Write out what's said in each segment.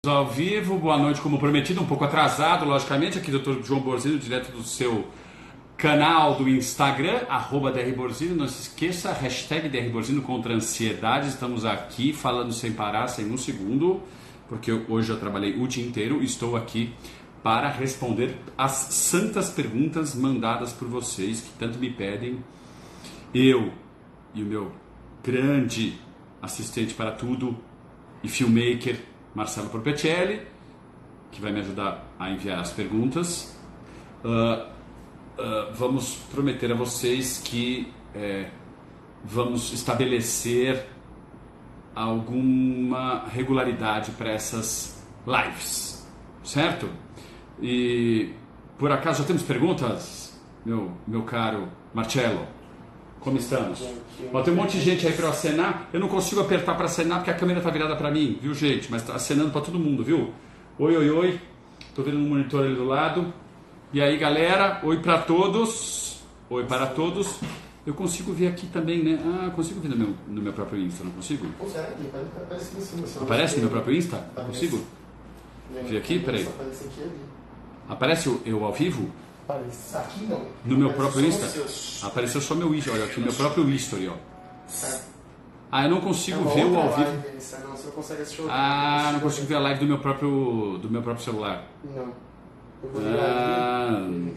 Ao vivo, boa noite, como prometido, um pouco atrasado, logicamente, aqui Dr. João Borzino, direto do seu canal do Instagram, @drborzino, não se esqueça, #drborzino contra a ansiedade, estamos aqui falando sem parar, sem um segundo, porque hoje eu trabalhei o dia inteiro, estou aqui para responder as santas perguntas mandadas por vocês, que tanto me pedem, eu e o meu grande assistente para tudo e filmmaker, Marcelo Porpecelli, que vai me ajudar a enviar as perguntas. Vamos prometer a vocês que vamos estabelecer alguma regularidade para essas lives, certo? E por acaso já temos perguntas, meu caro Marcelo? Como estamos? Ó, tem um monte de gente aí para eu acenar. Eu não consigo apertar para acenar porque a câmera está virada para mim, viu, gente? Mas está acenando para todo mundo, viu? Oi, oi, oi. Tô vendo um monitor ali do lado. E aí, galera? Oi para todos. Oi para todos. Eu consigo ver aqui também, né? Ah, consigo ver no meu próprio Insta, não consigo? Consegue, aparece em cima. Aparece no meu próprio Insta? Consigo? Ver aqui? Peraí. Aparece aqui ali. Aparece eu ao vivo? Aparece aqui não. No meu próprio Insta? Seus... Apareceu só meu history, olha aqui, meu próprio history, ó. Certo. Ah, eu não consigo ver o ao vivo. Não, você não consegue assistir o Ah, não consigo ver a live do meu próprio celular. Não. Eu vou ligar ali.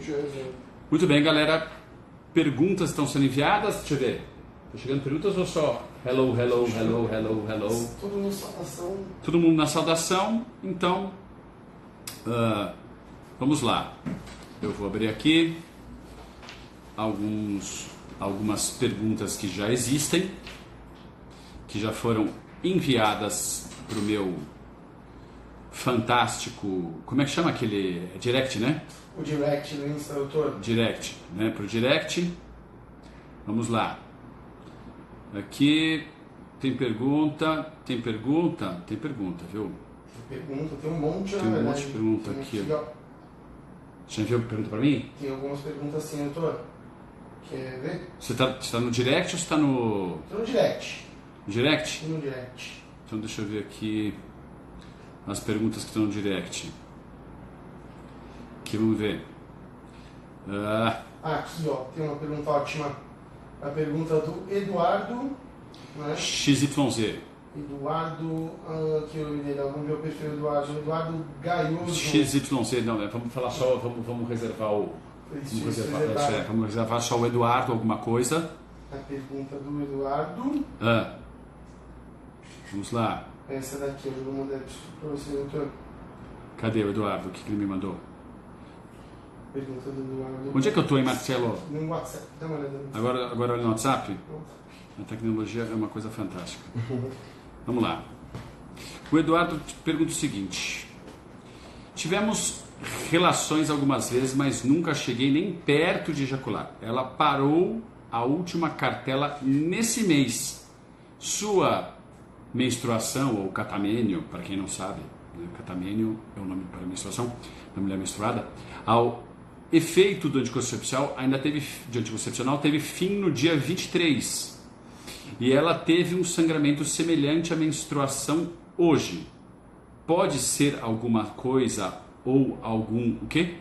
Muito bem, galera. Perguntas estão sendo enviadas. Deixa eu ver. Tá chegando perguntas ou só? Hello, hello, hello, hello, hello. Todo mundo na saudação. Todo mundo na saudação. Então, vamos lá. Eu vou abrir aqui algumas perguntas que já existem, que já foram enviadas para o meu fantástico... Como é que chama aquele... Direct, né? O direct no Insta, doutor. Direct, né? Para o direct. Vamos lá. Aqui tem pergunta, viu? Tem um monte, Tem um monte de pergunta aqui, ó. Já enviou pergunta para mim? Tem algumas perguntas assim, doutor. Quer ver? Você tá no direct ou você está no... Tô no direct. Direct? Tô no direct. Então deixa eu ver aqui as perguntas que estão no direct. Aqui, vamos ver. Aqui, ó, tem uma pergunta ótima. A pergunta do Eduardo, né? XYZ. Eduardo, aqui o nome dele, vamos ver o perfil do Eduardo. Eduardo Gaioso. XYZ, não, vamos falar só, vamos reservar o... Vamos reservar só o Eduardo, alguma coisa. A pergunta do Eduardo. Vamos lá. Essa daqui, eu vou mandar para você, doutor. Cadê o Eduardo? O que ele me mandou? Pergunta do Eduardo. Onde é que eu estou, hein, Marcelo? No WhatsApp, dá uma olhada. Agora olha no WhatsApp? A tecnologia é uma coisa fantástica. Vamos lá. O Eduardo pergunta o seguinte: tivemos relações algumas vezes, mas nunca cheguei nem perto de ejacular. Ela parou a última cartela nesse mês. Sua menstruação, ou catamênio, para quem não sabe, né? Catamênio é o nome para menstruação da mulher menstruada. Ao efeito do anticoncepcional teve fim no dia 23. E ela teve um sangramento semelhante à menstruação hoje. Pode ser alguma coisa ou algum... O quê?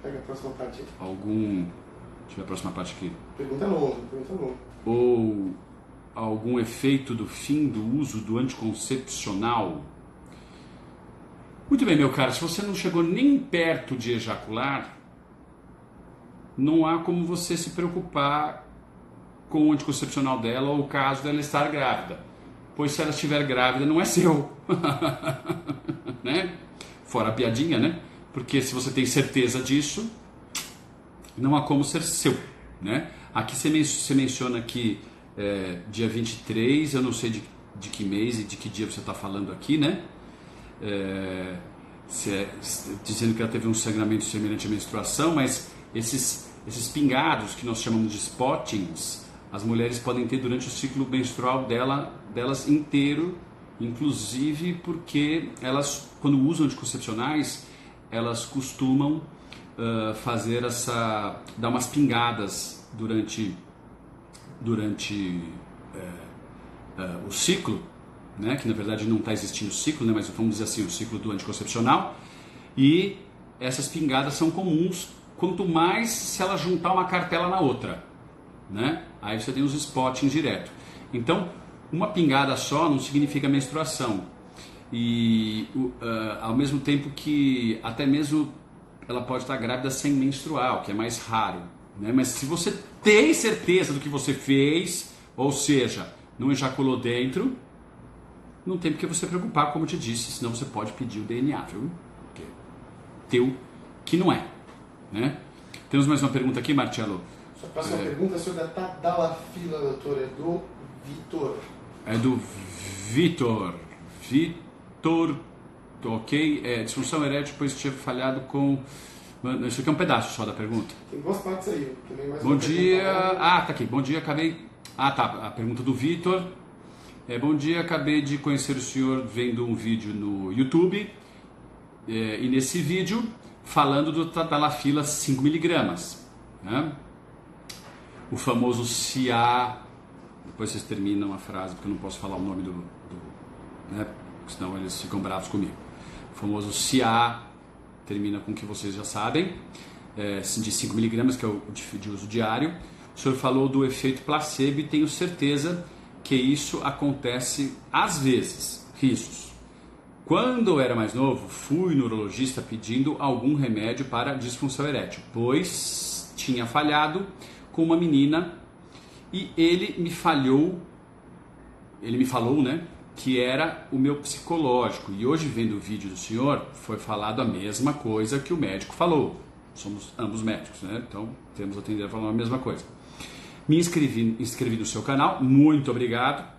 Pega a próxima parte aqui. Deixa eu ver a próxima parte aqui. Pergunta longa. Ou algum efeito do fim do uso do anticoncepcional? Muito bem, meu caro. Se você não chegou nem perto de ejacular, não há como você se preocupar com o anticoncepcional dela ou o caso dela estar grávida, pois se ela estiver grávida não é seu. Né? Fora a piadinha, né? Porque se você tem certeza disso, não há como ser seu, né? Aqui você menciona que dia 23, eu não sei de que mês e de que dia você está falando aqui, né? Dizendo que ela teve um sangramento semelhante à menstruação, mas esses pingados que nós chamamos de spottings, as mulheres podem ter durante o ciclo menstrual delas inteiro, inclusive porque elas, quando usam anticoncepcionais, elas costumam dar umas pingadas durante o ciclo, né, que na verdade não está existindo ciclo, né, mas vamos dizer assim, o ciclo do anticoncepcional, e essas pingadas são comuns quanto mais se ela juntar uma cartela na outra, né? Aí você tem os spottings direto. Então, uma pingada só não significa menstruação. E ao mesmo tempo que até mesmo ela pode estar grávida sem menstruar, o que é mais raro, né? Mas se você tem certeza do que você fez, ou seja, não ejaculou dentro, não tem porque você se preocupar, como eu te disse, senão você pode pedir o DNA, viu? Porque teu que não é, né? Temos mais uma pergunta aqui, Marcelo. Só próxima pergunta é sobre a tadalafila, doutor, é do Vitor. É do Vitor. Vitor, ok. Disfunção erétil, pois tinha falhado com... Isso aqui é um pedaço só da pergunta. Tem duas partes aí. Bom dia. Tá aqui. Bom dia, acabei... tá. A pergunta do Vitor. Bom dia, acabei de conhecer o senhor vendo um vídeo no YouTube. E nesse vídeo, falando do tadalafila 5mg. Né? O famoso CA... Depois vocês terminam a frase, porque eu não posso falar o nome né? Senão eles ficam bravos comigo. O famoso CA termina com o que vocês já sabem, de 5mg, que é o de uso diário. O senhor falou do efeito placebo e tenho certeza que isso acontece às vezes. Risos. Quando eu era mais novo, fui no urologista pedindo algum remédio para disfunção erétil, pois tinha falhado com uma menina e ele me falou, né, que era o meu psicológico. E hoje, vendo o vídeo do senhor, foi falado a mesma coisa que o médico falou. Somos ambos médicos, né? Então temos a tendência a falar a mesma coisa. Me inscrevi no seu canal, muito obrigado.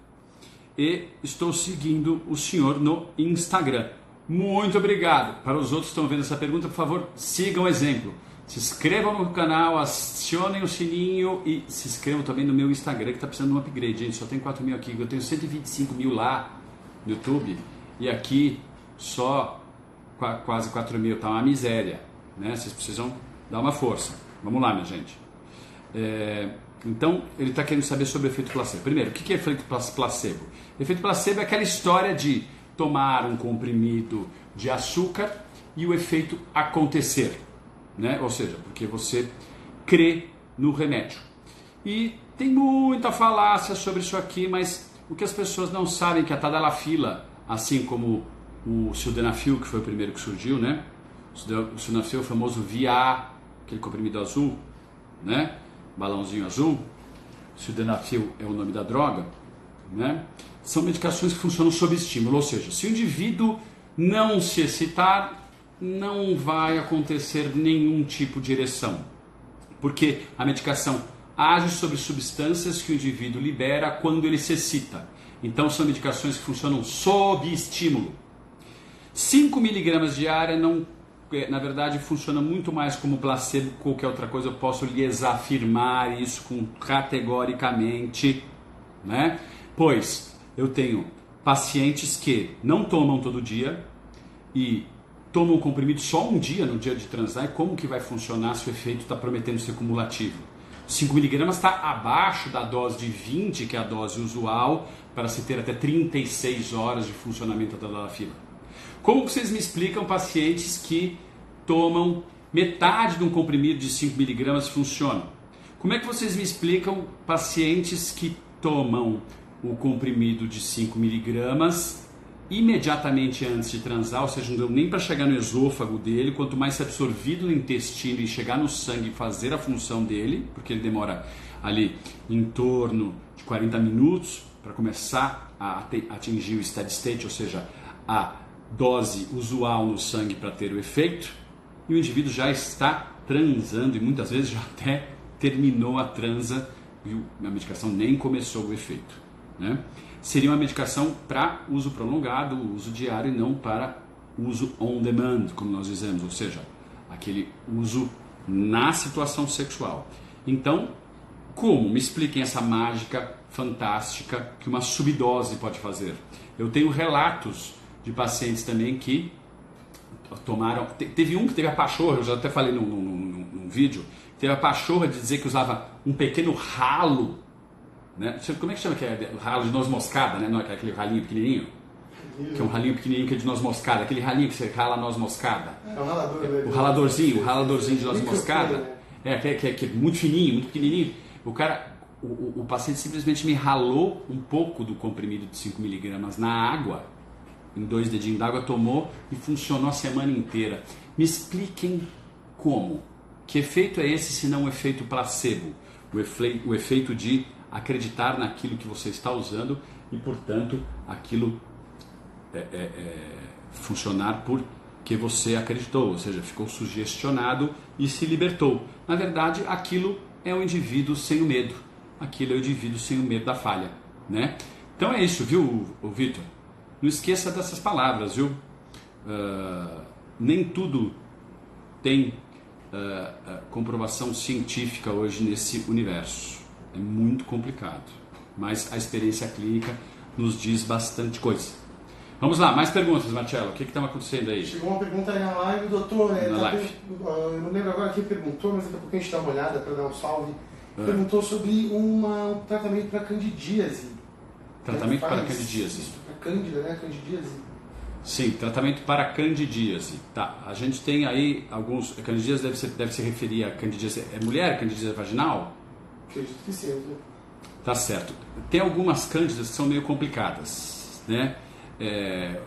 E estou seguindo o senhor no Instagram. Muito obrigado. Para os outros que estão vendo essa pergunta, por favor, sigam o exemplo. Se inscrevam no canal, acionem o sininho e se inscrevam também no meu Instagram, que está precisando de um upgrade, gente. Só tem 4.000 aqui, eu tenho 125.000 lá no YouTube e aqui só quase 4.000, tá uma miséria, né? Vocês precisam dar uma força. Vamos lá, minha gente. Então, ele está querendo saber sobre o efeito placebo. Primeiro, o que é efeito placebo? Efeito placebo é aquela história de tomar um comprimido de açúcar e o efeito acontecer, né? Ou seja, porque você crê no remédio. E tem muita falácia sobre isso aqui, mas o que as pessoas não sabem é que a tadalafila, assim como o sildenafil, que foi o primeiro que surgiu, né? O sildenafil é o famoso VA, aquele comprimido azul, né? Balãozinho azul. Sildenafil é o nome da droga, né? São medicações que funcionam sob estímulo, ou seja, se o indivíduo não se excitar, não vai acontecer nenhum tipo de ereção, porque a medicação age sobre substâncias que o indivíduo libera quando ele se excita. Então são medicações que funcionam sob estímulo. 5mg diária não, na verdade, funciona muito mais como placebo que qualquer outra coisa. Eu posso lhes afirmar isso categoricamente, né? Pois eu tenho pacientes que não tomam todo dia e tomam o comprimido só um dia no dia de transar. E como que vai funcionar se o efeito está prometendo ser cumulativo? 5mg está abaixo da dose de 20, que é a dose usual, para se ter até 36 horas de funcionamento da tadalafila. Como vocês me explicam pacientes que tomam metade de um comprimido de 5mg funcionam? Como é que vocês me explicam pacientes que tomam o comprimido de 5mg imediatamente antes de transar, ou seja, não deu nem para chegar no esôfago dele, quanto mais ser absorvido no intestino e chegar no sangue e fazer a função dele, porque ele demora ali em torno de 40 minutos para começar a atingir o steady state, ou seja, a dose usual no sangue para ter o efeito, e o indivíduo já está transando e muitas vezes já até terminou a transa e a medicação nem começou o efeito, né? Seria uma medicação para uso prolongado, uso diário, e não para uso on demand, como nós dizemos, ou seja, aquele uso na situação sexual. Então, como? Me expliquem essa mágica fantástica que uma subdose pode fazer. Eu tenho relatos de pacientes também que tomaram... Teve um que teve a pachorra, eu já até falei num vídeo, teve a pachorra de dizer que usava um pequeno ralo né? Como é que chama que é? O ralo de noz moscada, né? Não é aquele ralinho pequenininho? Que é um ralinho pequenininho que é de noz moscada, aquele ralinho que você rala noz moscada. É um ralador, o raladorzinho de noz moscada. Que é muito fininho, muito pequenininho. O paciente simplesmente me ralou um pouco do comprimido de 5 miligramas na água, em 2 dedinhos d'água, tomou e funcionou a semana inteira. Me expliquem como. Que efeito é esse se não um efeito placebo? O efeito de acreditar naquilo que você está usando e, portanto, aquilo funcionar porque você acreditou, ou seja, ficou sugestionado e se libertou. Na verdade, aquilo é o indivíduo sem o medo. Aquilo é o indivíduo sem o medo da falha, né? Então é isso, viu, Vitor? Não esqueça dessas palavras, viu? Nem tudo tem comprovação científica hoje nesse universo. É muito complicado, mas a experiência clínica nos diz bastante coisa. Vamos lá, mais perguntas, Marcelo. O que está acontecendo aí? Chegou uma pergunta aí na live, doutor. Live. Eu não lembro agora quem perguntou, mas daqui a pouco a gente dá uma olhada para dar um salve. Perguntou sobre um tratamento para candidíase. Tratamento para candidíase. Isso, para cândida, né? Candidíase. Sim, tratamento para candidíase. Tá, a gente tem aí alguns... Candidíase deve se referir a candidíase... É mulher? Candidíase vaginal? Acredito que sim. Tá certo. Tem algumas cândidas que são meio complicadas, né?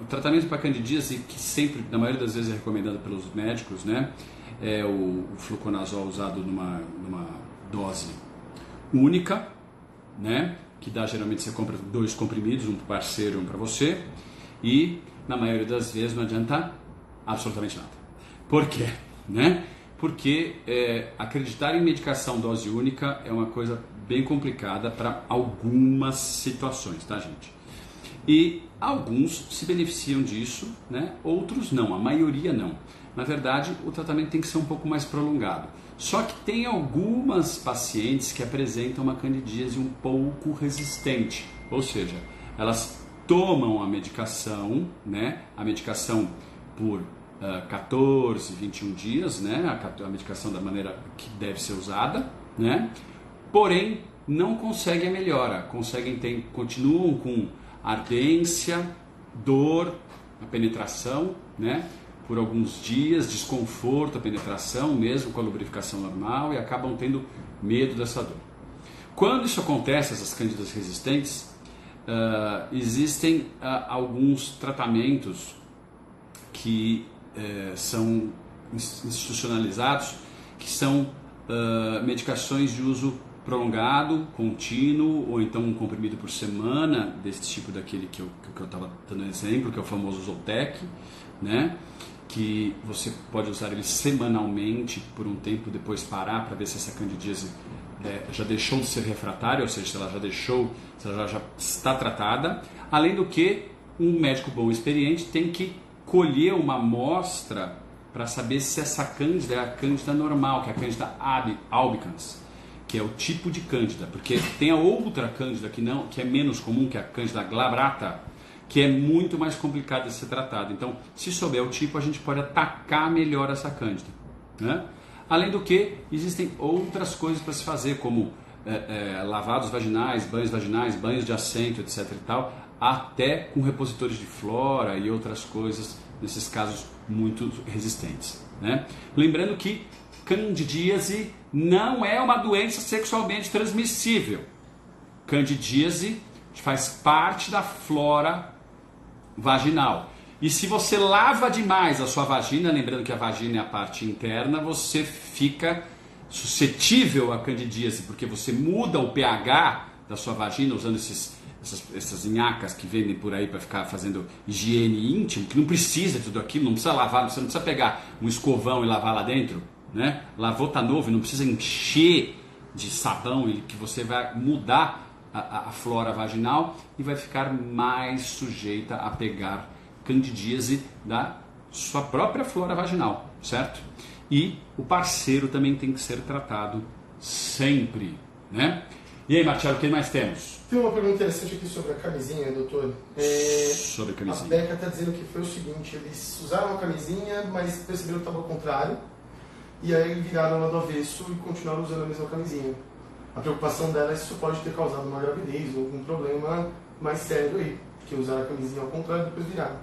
O tratamento para candidíase, que sempre, na maioria das vezes, é recomendado pelos médicos, né? É o fluconazol usado numa dose única, né? Que dá, geralmente você compra 2 comprimidos, um para o parceiro e um para você, e na maioria das vezes não adianta absolutamente nada. Por quê? Né? Porque acreditar em medicação dose única é uma coisa bem complicada para algumas situações, tá, gente? E alguns se beneficiam disso, né? Outros não, a maioria não. Na verdade, o tratamento tem que ser um pouco mais prolongado. Só que tem algumas pacientes que apresentam uma candidíase um pouco resistente, ou seja, elas tomam a medicação, né? A medicação por 14, 21 dias, né? A medicação da maneira que deve ser usada, né? Porém, não conseguem a melhora, continuam com ardência, dor, a penetração, né? Por alguns dias, desconforto, a penetração, mesmo com a lubrificação normal, e acabam tendo medo dessa dor. Quando isso acontece, essas cândidas resistentes, existem alguns tratamentos que são institucionalizados, que são medicações de uso prolongado, contínuo, ou então um comprimido por semana, desse tipo daquele que eu estava dando exemplo, que é o famoso Zoltec, né? Que você pode usar ele semanalmente por um tempo, depois parar para ver se essa candidíase já deixou de ser refratária, ou seja, se ela já está tratada. Além do que, um médico bom e experiente tem que colher uma amostra para saber se essa cândida é a cândida normal, que é a cândida albicans, que é o tipo de cândida, porque tem a outra cândida que é menos comum, que é a cândida glabrata, que é muito mais complicada de ser tratada. Então, se souber o tipo, a gente pode atacar melhor essa cândida, né? Além do que, existem outras coisas para se fazer, como lavados vaginais, banhos de assento, etc. e tal, até com repositores de flora e outras coisas, nesses casos muito resistentes, né? Lembrando que candidíase não é uma doença sexualmente transmissível. Candidíase faz parte da flora vaginal. E se você lava demais a sua vagina, lembrando que a vagina é a parte interna, você fica suscetível à candidíase, porque você muda o pH da sua vagina usando essas nhacas que vendem por aí para ficar fazendo higiene íntima, que não precisa de tudo aquilo, não precisa lavar, você não precisa pegar um escovão e lavar lá dentro, né? Lavou, tá novo, não precisa encher de sabão, que você vai mudar a flora vaginal e vai ficar mais sujeita a pegar candidíase da sua própria flora vaginal, certo? E o parceiro também tem que ser tratado sempre, né? E aí, Marcelo, o que mais temos? Tem uma pergunta interessante aqui sobre a camisinha, doutor. Sobre a camisinha. A Beca está dizendo que foi o seguinte: eles usaram a camisinha, mas perceberam que estava ao contrário, e aí viraram ela do avesso e continuaram usando a mesma camisinha. A preocupação dela é se isso pode ter causado uma gravidez ou algum problema mais sério aí, porque usaram a camisinha ao contrário e depois viraram.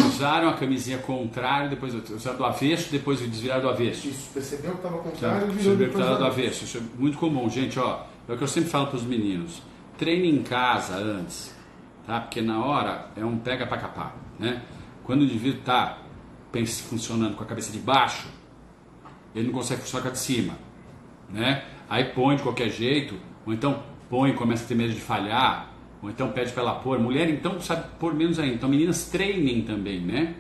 Usaram a camisinha contrária, depois usaram do avesso, depois desviraram do avesso. Isso, percebeu que estava contrário e virou Percebeu que depois estava do avesso. Isso é muito comum, gente, ó. É o que eu sempre falo para os meninos. Treine em casa antes, tá? Porque na hora é um pega para capar, né? Quando o indivíduo está funcionando com a cabeça de baixo, ele não consegue funcionar com a de cima, né? Aí põe de qualquer jeito, ou então põe e começa a ter medo de falhar, ou então pede para ela pôr. Mulher, então, sabe pôr menos ainda. Então, meninas, treinem também, né?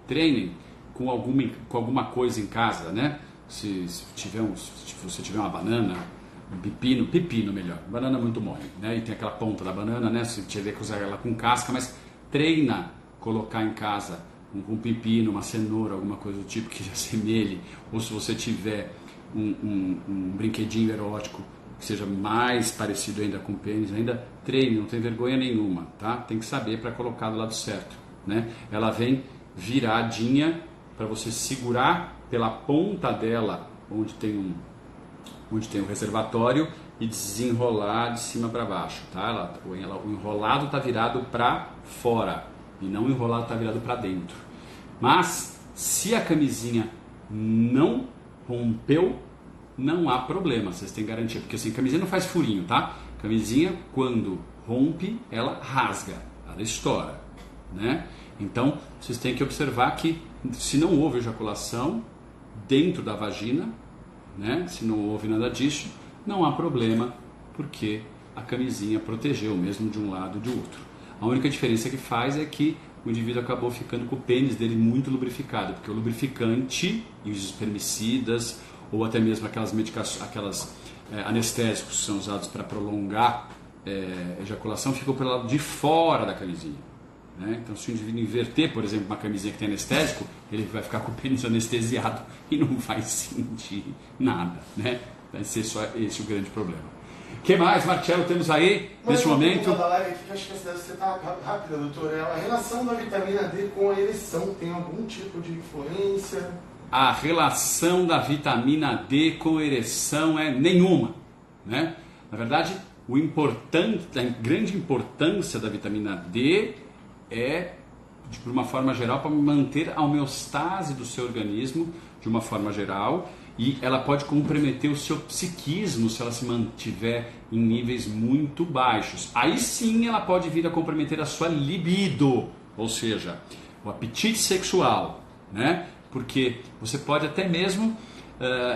Treinem com alguma coisa em casa, né? Se você tiver uma banana, um pepino melhor. Banana muito mole, né? E tem aquela ponta da banana, né? Se tiver que usar ela com casca, mas treina colocar em casa um pepino, uma cenoura, alguma coisa do tipo que se assemelhe. Ou se você tiver um brinquedinho erótico que seja mais parecido ainda com pênis, ainda treine, não tem vergonha nenhuma, tá? Tem que saber para colocar do lado certo, né? Ela vem viradinha para você segurar pela ponta dela, onde tem um reservatório, e desenrolar de cima para baixo, tá? O enrolado está virado para fora e não o enrolado está virado para dentro. Mas se a camisinha não rompeu, não há problema, vocês têm garantia, porque assim, camisinha não faz furinho, tá? Camisinha, quando rompe, ela rasga, ela estoura, né? Então, vocês têm que observar que se não houve ejaculação dentro da vagina, né? Se não houve nada disso, não há problema, porque a camisinha protegeu mesmo de um lado ou de outro. A única diferença que faz é que o indivíduo acabou ficando com o pênis dele muito lubrificado, porque o lubrificante e os espermicidas, ou até mesmo aquelas medicações, anestésicos que são usados para prolongar ejaculação, ficam pelo lado de fora da camisinha, né? Então, se o indivíduo inverter, por exemplo, uma camisinha que tem anestésico, ele vai ficar com o pênis anestesiado e não vai sentir nada, né? Vai ser só esse o grande problema. O que mais, Marcelo, temos aí neste momento? Da live, que acho que essa deve ser rápida, doutor. A relação da vitamina D com a ereção tem algum tipo de influência? A relação da vitamina D com ereção é nenhuma, né? Na verdade, a grande importância da vitamina D é, de uma forma geral, para manter a homeostase do seu organismo, de uma forma geral, e ela pode comprometer o seu psiquismo se ela se mantiver em níveis muito baixos. Aí sim ela pode vir a comprometer a sua libido, ou seja, o apetite sexual, né? Porque você pode até mesmo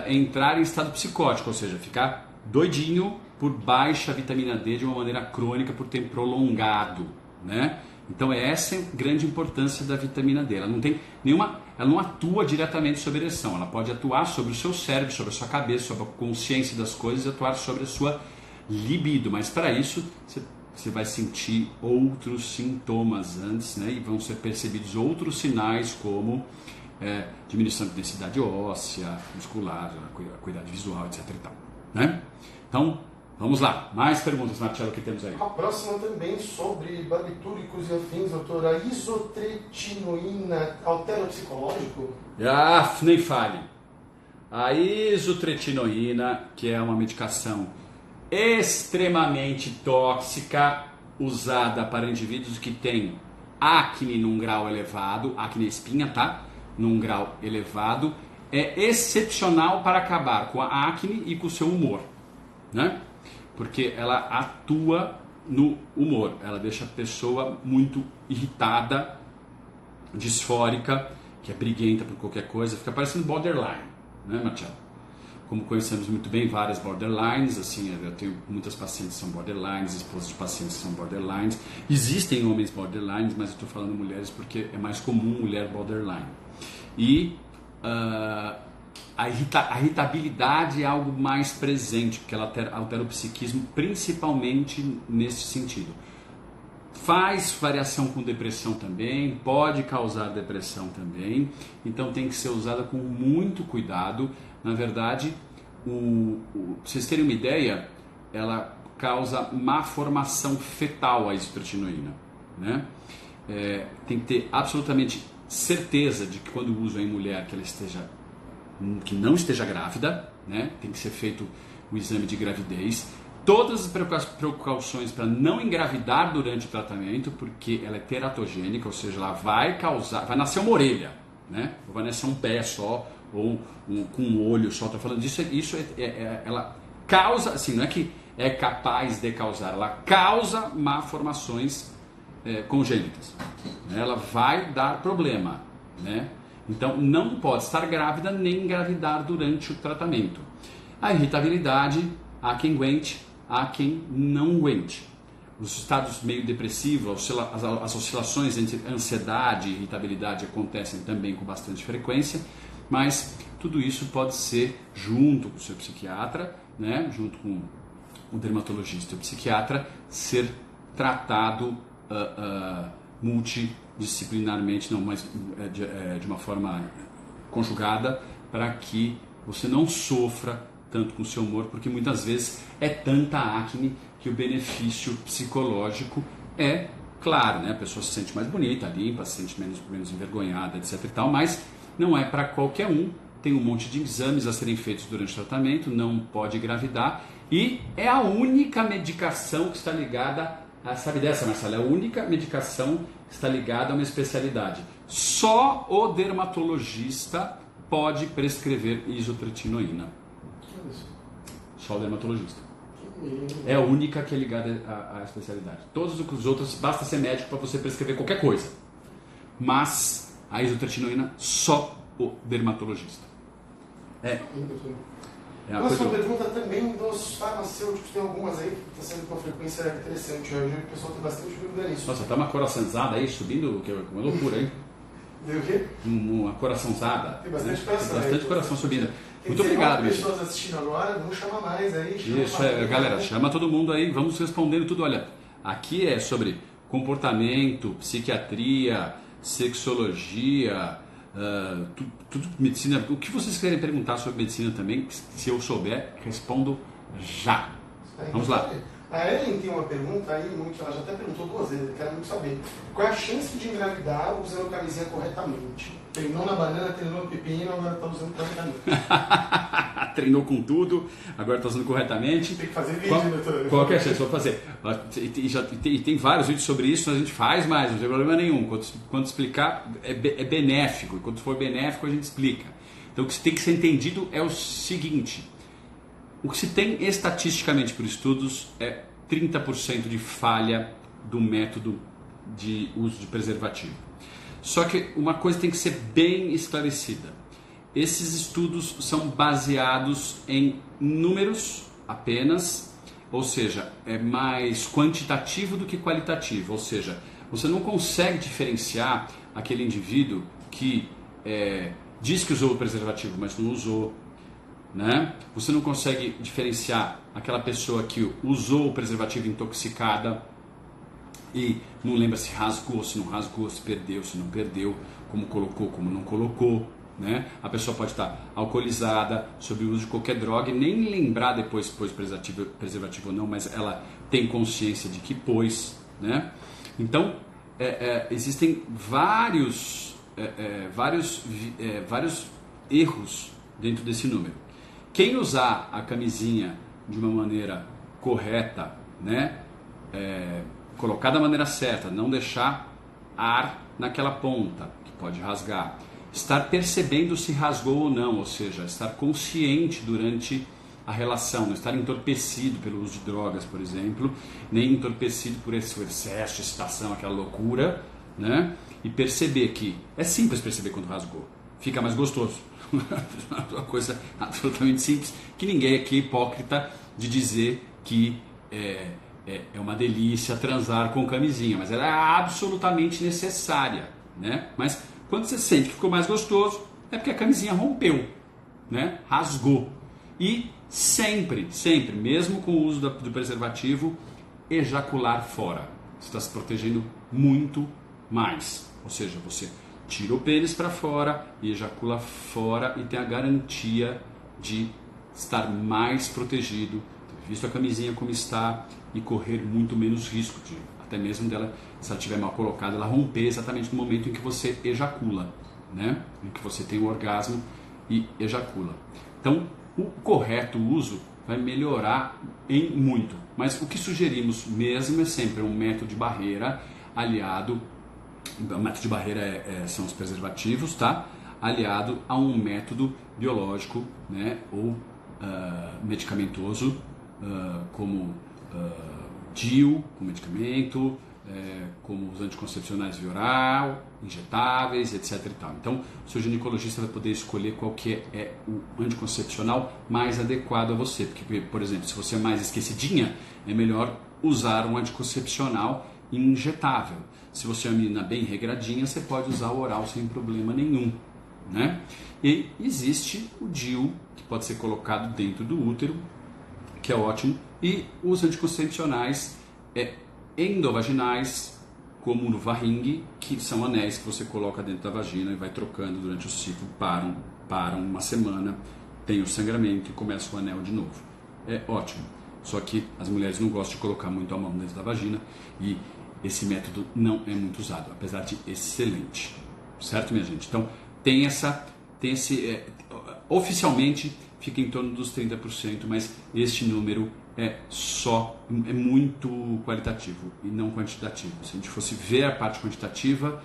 entrar em estado psicótico, ou seja, ficar doidinho por baixa vitamina D de uma maneira crônica por tempo prolongado, né? Então essa é a grande importância da vitamina D. Ela não atua diretamente sobre a ereção, ela pode atuar sobre o seu cérebro, sobre a sua cabeça, sobre a consciência das coisas e atuar sobre a sua libido, mas para isso você vai sentir outros sintomas antes, né? E vão ser percebidos outros sinais como diminuição de densidade óssea, muscular, acuidade visual, etc. e tal, né? Então, vamos lá. Mais perguntas, Marcelo, que temos aí? A próxima também sobre barbitúricos e afins, doutor. A isotretinoína altera o psicológico? Nem fale. A isotretinoína, que é uma medicação extremamente tóxica, usada para indivíduos que têm acne num grau elevado, acne espinha, tá? Num grau elevado, é excepcional para acabar com a acne e com o seu humor, né? Porque ela atua no humor, ela deixa a pessoa muito irritada, disfórica, que é briguenta por qualquer coisa, fica parecendo borderline, né, Marcelo? Como conhecemos muito bem várias borderlines, assim, eu tenho muitas pacientes que são borderlines, esposas de pacientes que são borderlines, existem homens borderlines, mas eu estou falando mulheres porque é mais comum mulher borderline. E a irritabilidade é algo mais presente, porque ela altera o psiquismo, principalmente nesse sentido. Faz variação com depressão também, pode causar depressão também, então tem que ser usada com muito cuidado. Na verdade, pra vocês terem uma ideia, ela causa má formação fetal, a isotretinoína, né? Tem que ter absolutamente certeza de que quando usa em mulher que não esteja grávida, né? Tem que ser feito o exame de gravidez, todas as precauções para não engravidar durante o tratamento, porque ela é teratogênica, ou seja, ela vai nascer uma orelha, né? Ou vai nascer um pé só, ou com um olho só. Estou falando disso, ela causa, assim, não é que é capaz de causar, ela causa malformações congênitas. Ela vai dar problema, né? Então não pode estar grávida nem engravidar durante o tratamento. A irritabilidade, há quem aguente, há quem não aguente. Os estados meio depressivos, as oscilações entre ansiedade e irritabilidade acontecem também com bastante frequência, mas tudo isso pode ser junto com o seu psiquiatra, né? Junto com o dermatologista e o psiquiatra, ser tratado multidisciplinarmente, não, mas de uma forma conjugada, para que você não sofra tanto com o seu humor, porque muitas vezes é tanta acne que o benefício psicológico é claro, né? A pessoa se sente mais bonita, limpa, se sente menos envergonhada, etc e tal, mas não é para qualquer um. Tem um monte de exames a serem feitos durante o tratamento, não pode engravidar, e é a única medicação que está ligada a, sabe dessa, Marcela? É a única medicação que está ligada a uma especialidade. Só o dermatologista pode prescrever isotretinoína. Só o dermatologista. É a única que é ligada à especialidade. Todos os outros, basta ser médico para você prescrever qualquer coisa. Mas a isotretinoína, só o dermatologista. Próxima pergunta também dos farmacêuticos, tem algumas aí que está sendo com uma frequência interessante. Hoje o pessoal tem bastante dúvida nisso. Nossa, tá uma coraçãozada aí subindo, que é uma loucura, hein? Deu o quê? Uma coraçãozada. Tem bastante coração. Tem bastante coração subindo. Muito obrigado, obrigado, pessoas assistindo agora, vamos chamar mais aí. Isso, galera, chama todo mundo aí, vamos respondendo tudo. Olha, aqui é sobre comportamento, psiquiatria, sexologia, tudo medicina. O que vocês querem perguntar sobre medicina também, se eu souber, respondo já. Vamos lá. A Ellen tem uma pergunta aí, ela já até perguntou 2 vezes, eu quero muito saber. Qual é a chance de engravidar usando camisinha corretamente? Treinou na banana, treinou no pepino, agora está usando corretamente. Treinou com tudo, agora está usando corretamente. Tem que fazer vídeo, doutor. Qual que é a chance? Vou fazer. E tem vários vídeos sobre isso, a gente faz mais, não tem problema nenhum. Quando explicar, é benéfico. E quando for benéfico, a gente explica. Então o que tem que ser entendido é o seguinte. O que se tem estatisticamente por estudos é 30% de falha do método de uso de preservativo. Só que uma coisa tem que ser bem esclarecida. Esses estudos são baseados em números apenas, ou seja, é mais quantitativo do que qualitativo. Ou seja, você não consegue diferenciar aquele indivíduo que diz que usou o preservativo, mas não usou. Né? Você não consegue diferenciar aquela pessoa que usou o preservativo intoxicada e não lembra se rasgou, se não rasgou, se perdeu, se não perdeu, como colocou, como não colocou, né? A pessoa pode estar alcoolizada, sob o uso de qualquer droga e nem lembrar depois se pôs preservativo ou não, mas ela tem consciência de que pôs, né? Então existem vários erros dentro desse número. Quem usar a camisinha de uma maneira correta, né, colocar da maneira certa, não deixar ar naquela ponta, que pode rasgar, estar percebendo se rasgou ou não, ou seja, estar consciente durante a relação, não estar entorpecido pelo uso de drogas, por exemplo, nem entorpecido por esse excesso de excitação, aquela loucura, né, e perceber que é simples perceber quando rasgou, fica mais gostoso. Uma coisa absolutamente simples, que ninguém aqui é hipócrita de dizer que é uma delícia transar com camisinha, mas ela é absolutamente necessária, né? Mas quando você sente que ficou mais gostoso, é porque a camisinha rompeu, né? Rasgou. E sempre, mesmo com o uso do preservativo, ejacular fora. Você está se protegendo muito mais. Ou seja, você tira o pênis para fora e ejacula fora e tem a garantia de estar mais protegido, ter visto a camisinha como está e correr muito menos risco de, até mesmo dela, se ela estiver mal colocada, ela romper exatamente no momento em que você ejacula, né? Em que você tem o orgasmo e ejacula. Então, o correto uso vai melhorar em muito. Mas o que sugerimos mesmo é sempre um método de barreira aliado, o método de barreira são os preservativos, tá? Aliado a um método biológico, né? Ou medicamentoso, como DIU, com medicamento, como os anticoncepcionais via oral, injetáveis, etc. e tal. Então, o seu ginecologista vai poder escolher qual que é o anticoncepcional mais adequado a você. Porque, por exemplo, se você é mais esquecidinha, é melhor usar um anticoncepcional injetável. Se você é uma menina bem regradinha, você pode usar o oral sem problema nenhum, né? E existe o DIU, que pode ser colocado dentro do útero, que é ótimo, e os anticoncepcionais endovaginais, como o Nuvaring, que são anéis que você coloca dentro da vagina e vai trocando durante o ciclo, param uma semana, tem o sangramento e começa o anel de novo. É ótimo, só que as mulheres não gostam de colocar muito a mão dentro da vagina e esse método não é muito usado, apesar de excelente, certo, minha gente? Então, oficialmente fica em torno dos 30%, mas este número é muito qualitativo e não quantitativo. Se a gente fosse ver a parte quantitativa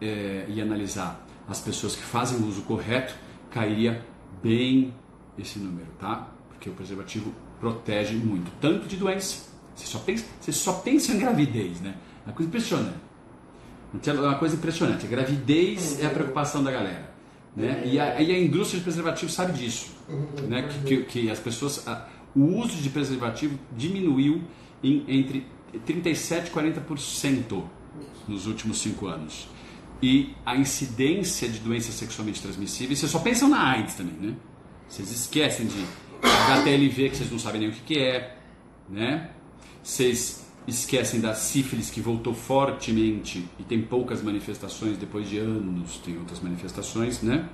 e analisar as pessoas que fazem o uso correto, cairia bem esse número, tá? Porque o preservativo protege muito, tanto de doença. Você só pensa em gravidez, né? É uma coisa impressionante. Uma coisa impressionante. A gravidez é a preocupação da galera, né? E a indústria de preservativo sabe disso, né? Que as pessoas, o uso de preservativo diminuiu entre 37% e 40% nos últimos 5 anos. E a incidência de doenças sexualmente transmissíveis, vocês só pensam na AIDS também, né? Vocês esquecem de HTLV, que vocês não sabem nem o que é, né? Vocês esquecem da sífilis, que voltou fortemente e tem poucas manifestações, depois de anos tem outras manifestações, né?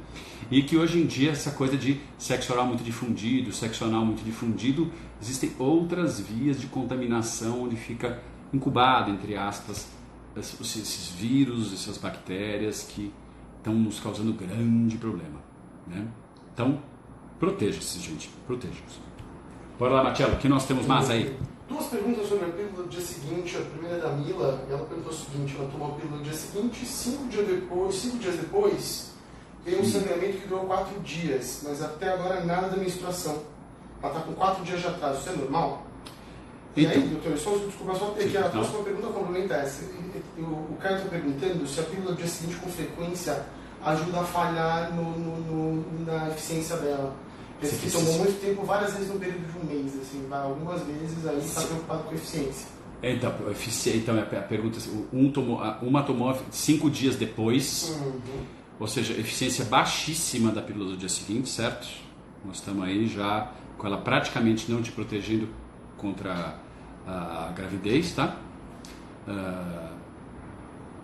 E que hoje em dia essa coisa de sexo oral muito difundido, sexo anal muito difundido, existem outras vias de contaminação onde fica incubado, entre aspas, esses vírus, essas bactérias que estão nos causando grande problema, né? Então, proteja-se, gente, proteja-se. Bora lá, Marcelo, o que nós temos mais aí? 2 perguntas sobre a pílula do dia seguinte. A primeira é da Mila, e ela perguntou o seguinte: ela tomou a pílula no dia seguinte, 5 dias depois, veio um sangramento que durou 4 dias, mas até agora nada da menstruação. Ela está com 4 dias de atraso, isso é normal? E aí, doutor, desculpa só, é que a próxima pergunta complementa essa. O Caio está perguntando se a pílula do dia seguinte com frequência ajuda a falhar na eficiência dela. Esse que tomou muito tempo, várias vezes no período de um mês, assim, algumas vezes aí está preocupado com a eficiência. Então a pergunta é, uma tomou 5 dias depois, ou seja, eficiência baixíssima da pílula do dia seguinte, certo? Nós estamos aí já com ela praticamente não te protegendo contra a gravidez, tá?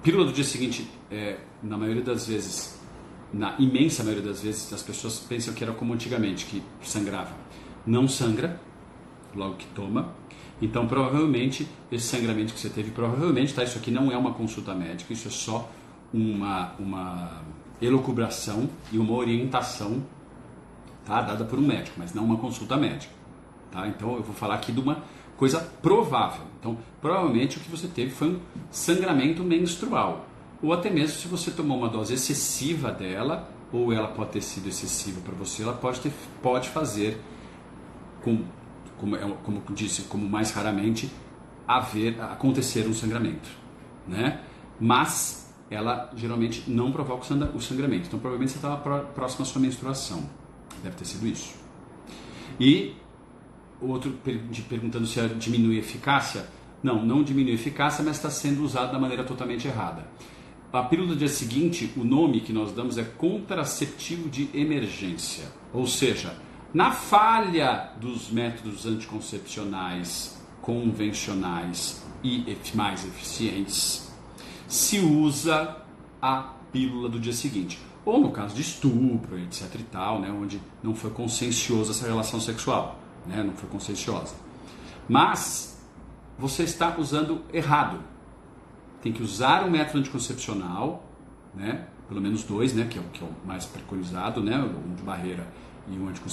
Pílula do dia seguinte, na maioria das vezes, na imensa maioria das vezes, as pessoas pensam que era como antigamente, que sangrava. Não sangra, logo que toma. Então, provavelmente, esse sangramento que você teve, provavelmente, tá? Isso aqui não é uma consulta médica, isso é só uma elucubração e uma orientação, tá? Dada por um médico, mas não uma consulta médica. Tá? Então, eu vou falar aqui de uma coisa provável. Então, provavelmente, o que você teve foi um sangramento menstrual. Ou até mesmo se você tomou uma dose excessiva dela, ou ela pode ter sido excessiva para você, ela pode fazer, como disse, como mais raramente, acontecer um sangramento, né? Mas ela geralmente não provoca o sangramento. Então provavelmente você estava próximo à sua menstruação. Deve ter sido isso. E o outro perguntando se diminui a eficácia. Não diminui a eficácia, mas está sendo usado da maneira totalmente errada. A pílula do dia seguinte, o nome que nós damos é contraceptivo de emergência. Ou seja, na falha dos métodos anticoncepcionais convencionais e mais eficientes, se usa a pílula do dia seguinte. Ou no caso de estupro, etc e tal, né, onde não foi conscienciosa essa relação sexual, né, não foi conscienciosa. Mas você está usando errado. Tem que usar um método anticoncepcional, né? Pelo menos 2, né? Que é o mais preconizado, né? Um de barreira e um outro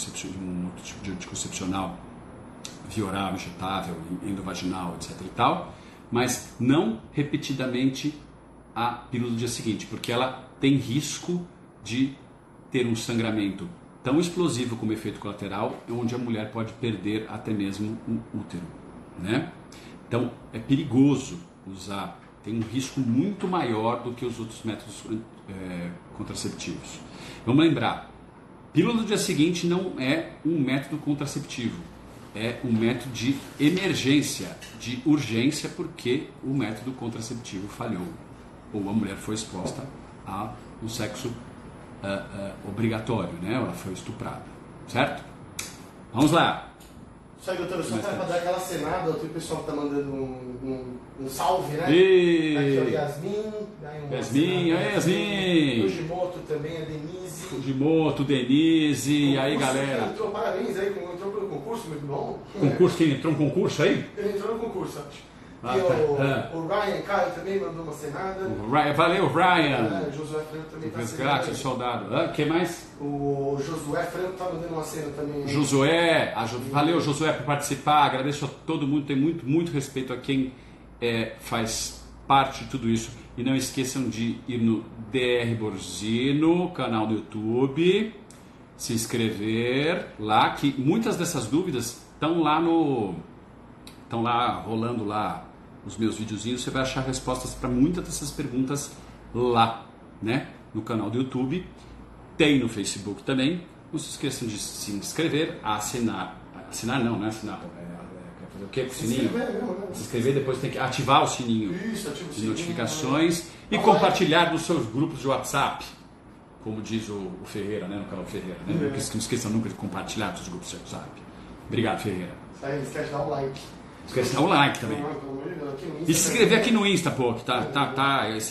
tipo de anticoncepcional via oral, injetável, endovaginal, etc. e tal, mas não repetidamente a pílula do dia seguinte, porque ela tem risco de ter um sangramento tão explosivo como efeito colateral, onde a mulher pode perder até mesmo o útero, né? Então é perigoso usar, tem um risco muito maior do que os outros métodos contraceptivos. Vamos lembrar, pílula do dia seguinte não é um método contraceptivo, é um método de emergência, de urgência, porque o método contraceptivo falhou, ou a mulher foi exposta a um sexo obrigatório, né? Ela foi estuprada, certo? Vamos lá. Só aí, doutora, só para dar aquela cenada, o pessoal que tá mandando um salve, né? E... Aqui é o Yasmin. Yasmin. Fujimoto também, a Denise. Fujimoto, Denise, e aí galera. Entrou, parabéns aí, entrou pelo concurso, muito bom. Concurso, quem entrou no concurso aí? Ele entrou no concurso, acho. Ah, e tá. o Ryan Caio também mandou uma cenada. Valeu, Ryan. O Josué Franco também está Resgate, soldado. Quem mais? O Josué Franco está mandando uma cena também. Josué, valeu Josué por participar. Agradeço a todo mundo, tenho muito respeito a quem faz parte de tudo isso. E não esqueçam de ir no DR Borzino, canal do YouTube, se inscrever lá, que muitas dessas dúvidas estão lá rolando lá os meus videozinhos. Você vai achar respostas para muitas dessas perguntas lá, né? No canal do YouTube, tem no Facebook também. Não se esqueçam de se inscrever, assinar não é assinar, fazer o quê com o sininho? Se inscrever, depois tem que ativar o sininho de notificações e compartilhar nos seus grupos de WhatsApp, como diz o Ferreira, né? No canal Ferreira, né? Não esqueçam nunca de compartilhar nos grupos de WhatsApp. Obrigado, Ferreira. Esquece de dar um like. Esquece de dar um like também. E se inscrever aqui no Insta, pô, que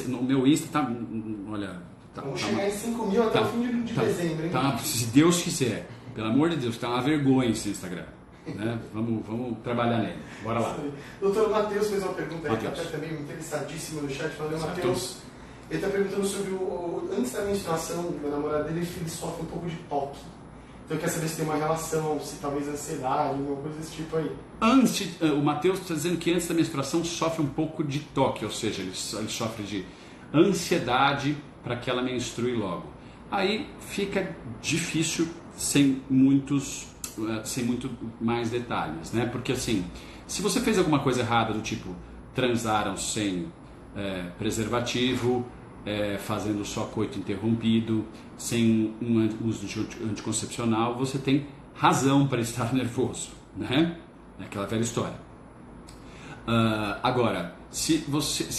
no meu Insta tá, olha... Vamos chegar em 5 mil até o fim de dezembro, hein? Se Deus quiser, pelo amor de Deus, tá uma vergonha esse Instagram, né? Vamos trabalhar nele, bora lá. Doutor Matheus fez uma pergunta aí, que até também interessadíssima no chat. Valeu, Matheus. Ele está perguntando sobre antes da menstruação da namorada dele, ele sofre um pouco de toque. Então quer saber se tem uma relação, se talvez ansiedade, alguma coisa desse tipo aí. O Matheus está dizendo que antes da menstruação sofre um pouco de toque, ou seja, ele sofre de ansiedade para que ela menstrue logo. Aí fica difícil sem muito mais detalhes, né? Porque assim, se você fez alguma coisa errada do tipo transaram sem preservativo, fazendo só coito interrompido, sem um uso de anticoncepcional, você tem razão para estar nervoso, né? É aquela velha história. Agora, se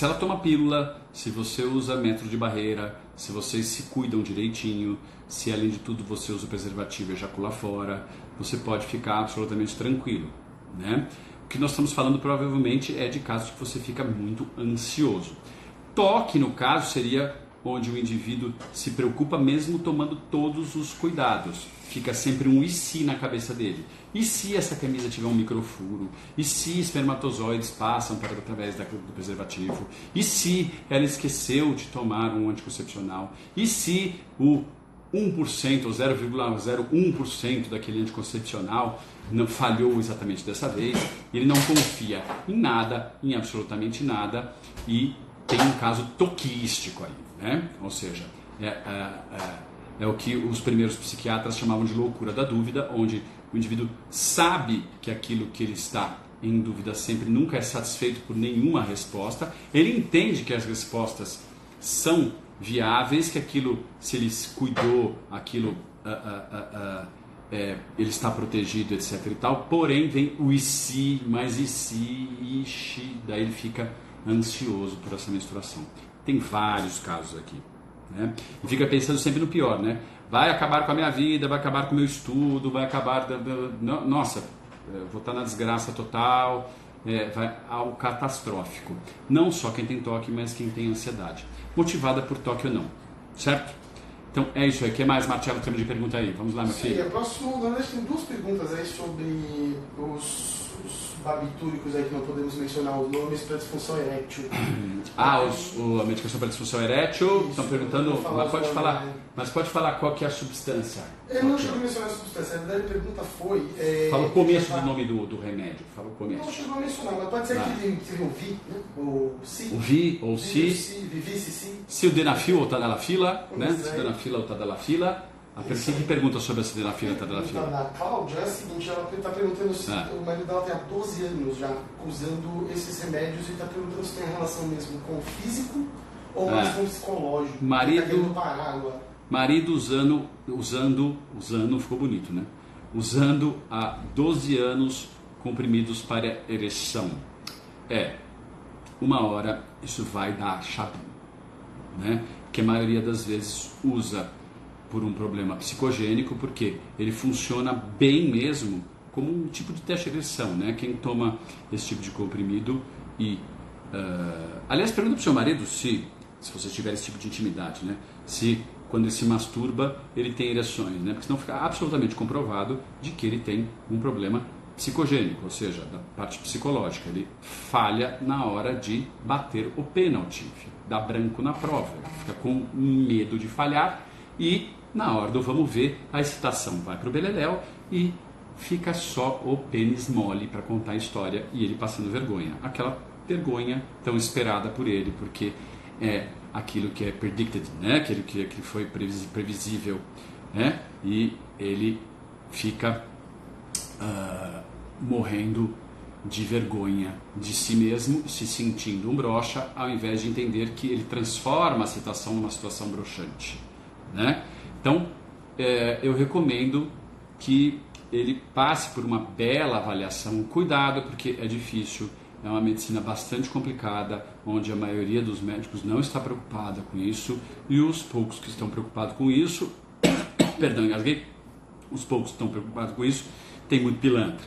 ela toma pílula, se você usa método de barreira, se vocês se cuidam direitinho, se além de tudo você usa o preservativo e ejacula fora, você pode ficar absolutamente tranquilo, né? O que nós estamos falando provavelmente é de casos que você fica muito ansioso. Toque, no caso, seria onde o indivíduo se preocupa mesmo tomando todos os cuidados. Fica sempre um e se na cabeça dele. E se essa camisa tiver um microfuro? E se espermatozoides passam através do preservativo? E se ela esqueceu de tomar um anticoncepcional? E se o 1% ou 0,01% daquele anticoncepcional não falhou exatamente dessa vez? Ele não confia em nada, em absolutamente nada, e tem um caso toquístico aí, né? Ou seja, é o que os primeiros psiquiatras chamavam de loucura da dúvida, onde o indivíduo sabe que aquilo que ele está em dúvida sempre nunca é satisfeito por nenhuma resposta, ele entende que as respostas são viáveis, que aquilo, se ele cuidou, aquilo ele está protegido, etc e tal, porém vem o e se, mas e se, ixi, daí ele fica ansioso por essa menstruação. Tem vários casos aqui, né? E fica pensando sempre no pior, né? Vai acabar com a minha vida, vai acabar com o meu estudo, vai acabar... Nossa, vou estar na desgraça total, vai ao catastrófico. Não só quem tem toque, mas quem tem ansiedade. Motivada por toque ou não, certo? Então é isso aí. O que mais, Marcelo, temos de pergunta aí? Vamos lá, meu filho. Sim, a próxima, na verdade, tem duas perguntas aí sobre os barbitúricos aí que não podemos mencionar os nomes para disfunção erétil. A medicação para disfunção erétil, estão perguntando, mas pode falar qual que é a substância? Eu não chegou a mencionar a substância, a verdade a pergunta foi... Fala o começo do nome do remédio, fala o começo. Não chegou a mencionar, mas pode ser que seria o VI, né? O SI. O VI ou SI. Vivici. Sildenafil ou Tadalafila, né? Sildenafila ou Tadalafila. Quem pergunta sobre a sildenafila e A tadalafila? da Cláudia é a seguinte, ela está perguntando se o marido dela tem há 12 anos já usando esses remédios e está perguntando se tem relação mesmo com o físico ou mais com o psicológico. Marido usando, ficou bonito, né? Usando há 12 anos comprimidos para ereção. Uma hora isso vai dar chabu, né? Que a maioria das vezes usa por um problema psicogênico, porque ele funciona bem mesmo como um tipo de teste de ereção, né? Quem toma esse tipo de comprimido aliás, pergunta para o seu marido se você tiver esse tipo de intimidade, né? Se quando ele se masturba, ele tem ereções, né? Porque senão fica absolutamente comprovado de que ele tem um problema psicogênico, ou seja, da parte psicológica. Ele falha na hora de bater o pênalti, dá branco na prova, ele fica com medo de falhar e na hora do vamos ver, a excitação vai para o beleléu e fica só o pênis mole para contar a história e ele passando vergonha. Aquela vergonha tão esperada por ele, porque é aquilo que é predicted, né? Aquilo que foi previsível, né? E ele fica morrendo de vergonha de si mesmo, se sentindo um broxa, ao invés de entender que ele transforma a situação numa situação broxante, né? Então, eu recomendo que ele passe por uma bela avaliação. Cuidado, porque é difícil, é uma medicina bastante complicada, onde a maioria dos médicos não está preocupada com isso, e os poucos que estão preocupados com isso, perdão, engasguei, os poucos que estão preocupados com isso, tem muito pilantra.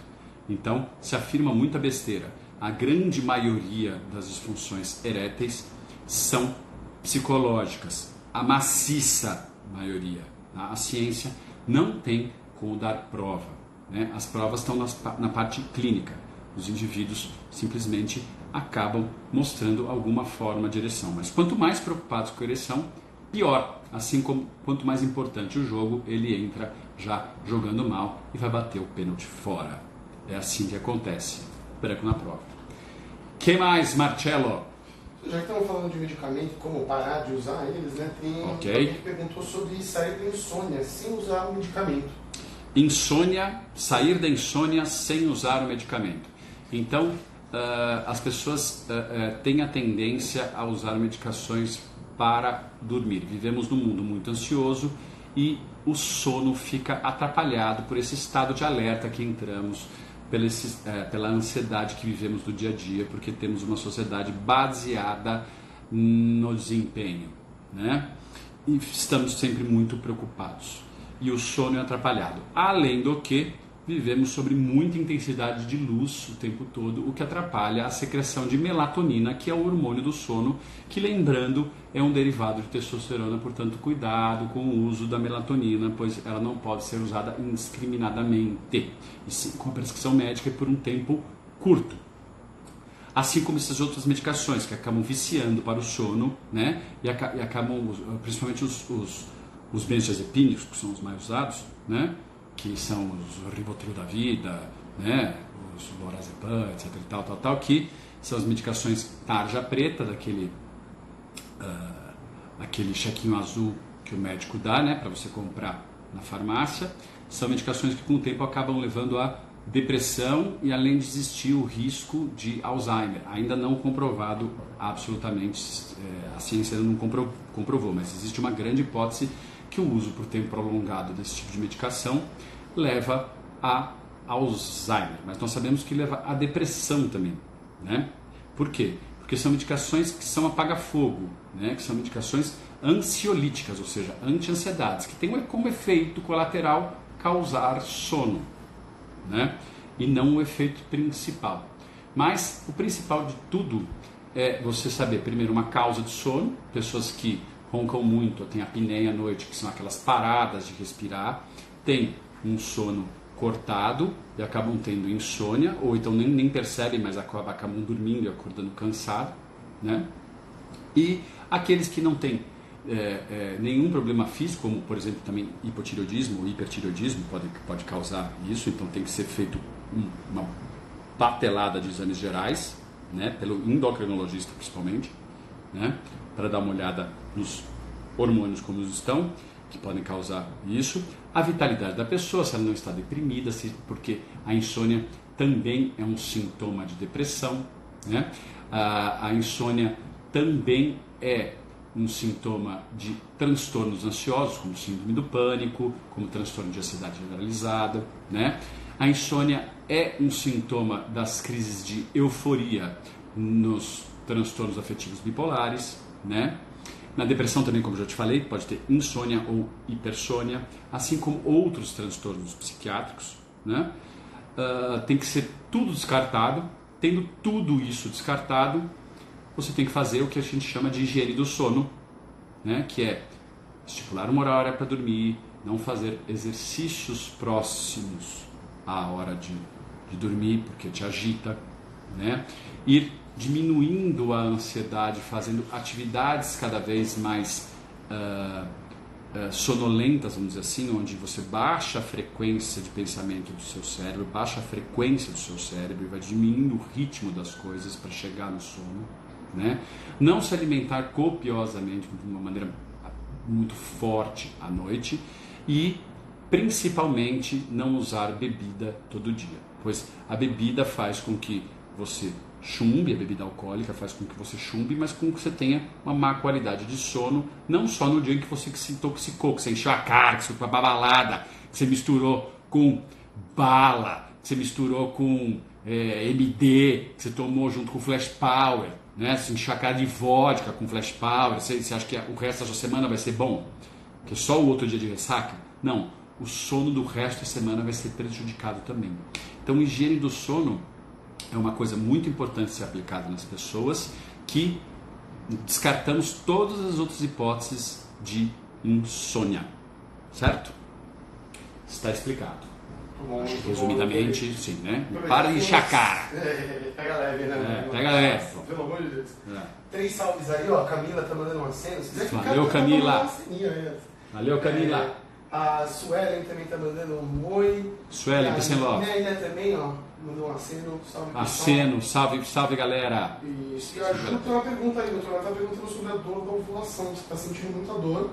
Então, se afirma muita besteira. A grande maioria das disfunções eréteis são psicológicas. A maciça maioria. A ciência não tem como dar prova, né? As provas estão na parte clínica. Os indivíduos simplesmente acabam mostrando alguma forma de ereção. Mas quanto mais preocupados com a ereção, pior. Assim como quanto mais importante o jogo, ele entra já jogando mal e vai bater o pênalti fora. É assim que acontece. Branco na prova. Que mais, Marcello? Já que estamos falando de medicamento, como parar de usar eles, né? Tem alguém que perguntou sobre sair da insônia sem usar o medicamento. Sair da insônia sem usar o medicamento. Então, as pessoas têm a tendência a usar medicações para dormir. Vivemos num mundo muito ansioso e o sono fica atrapalhado por esse estado de alerta que entramos, pela ansiedade que vivemos do dia a dia, porque temos uma sociedade baseada no desempenho, né? E estamos sempre muito preocupados. E o sono é atrapalhado. Além do que, vivemos sobre muita intensidade de luz o tempo todo, o que atrapalha a secreção de melatonina, que é o hormônio do sono, que, lembrando, é um derivado de testosterona, portanto, cuidado com o uso da melatonina, pois ela não pode ser usada indiscriminadamente, e sim com prescrição médica e por um tempo curto. Assim como essas outras medicações que acabam viciando para o sono, né? E acabam, principalmente os benzodiazepínicos, que são os mais usados, né? Que são os Rivotril da vida, né? Os Lorazepam, etc. e tal, que são as medicações tarja preta, aquele chequinho azul que o médico dá, né? Para você comprar na farmácia. São medicações que com o tempo acabam levando a depressão e, além de existir o risco de Alzheimer, ainda não comprovado absolutamente, a ciência ainda não comprovou, mas existe uma grande hipótese que o uso por tempo prolongado desse tipo de medicação leva a Alzheimer, mas nós sabemos que leva a depressão também, né? Por quê? Porque são medicações que são apaga-fogo, né? Que são medicações ansiolíticas, ou seja, anti-ansiedades, que têm como efeito colateral causar sono, né? E não o efeito principal. Mas o principal de tudo é você saber, primeiro, uma causa de sono. Pessoas que roncam muito, ou têm apneia à noite, que são aquelas paradas de respirar, tem um sono cortado e acabam tendo insônia, ou então nem percebem, mas acabam dormindo e acordando cansado, né? E aqueles que não têm nenhum problema físico, como por exemplo também hipotireoidismo ou hipertireoidismo, pode causar isso, então tem que ser feito uma batelada de exames gerais, né, pelo endocrinologista principalmente, né, para dar uma olhada nos hormônios como estão, que podem causar isso, a vitalidade da pessoa, se ela não está deprimida, porque a insônia também é um sintoma de depressão, né? A insônia também é um sintoma de transtornos ansiosos, como síndrome do pânico, como transtorno de ansiedade generalizada, né? A insônia é um sintoma das crises de euforia nos transtornos afetivos bipolares, né? Na depressão também, como já te falei, pode ter insônia ou hipersônia, assim como outros transtornos psiquiátricos, né? Tem que ser tudo descartado. Tendo tudo isso descartado, você tem que fazer o que a gente chama de higiene do sono, né? Que é estipular uma hora para dormir, não fazer exercícios próximos à hora de dormir, porque te agita, né? Ir diminuindo a ansiedade, fazendo atividades cada vez mais sonolentas, vamos dizer assim, onde você baixa a frequência de pensamento do seu cérebro, baixa a frequência do seu cérebro e vai diminuindo o ritmo das coisas para chegar no sono, né? Não se alimentar copiosamente de uma maneira muito forte à noite e principalmente não usar bebida todo dia, pois a bebida faz com que você chumbe, a bebida alcoólica faz com que você chumbe, mas com que você tenha uma má qualidade de sono, não só no dia em que você se intoxicou, que você encheu a cara, que você foi pra balada, que você misturou com bala, que você misturou com MD, que você tomou junto com Flash Power, né? Se encheu a cara de vodka com Flash Power, você acha que o resto da sua semana vai ser bom? Que é só o outro dia de ressaca? Não, o sono do resto da semana vai ser prejudicado também. Então, higiene do sono é uma coisa muito importante ser aplicada nas pessoas, que descartamos todas as outras hipóteses de insônia, certo? Está explicado. Bom, Resumidamente, bom, sim, né? Para de encher a cara. Pega leve, né? Pega leve. Pelo amor de Deus. 3 salves aí, ó. A Camila tá mandando uma cena. Se quiser clicar, Valeu, Camila. Aí, Valeu, Camila. A Suelen também tá mandando um oi. Suelen, que sem love. A Nélia também, ó. Mandou um aceno. Salve, aceno, salve, salve, galera. Isso. E a Ju tem uma pergunta aí, doutor. Ela tá perguntando sobre a dor da ovulação. Você tá sentindo muita dor.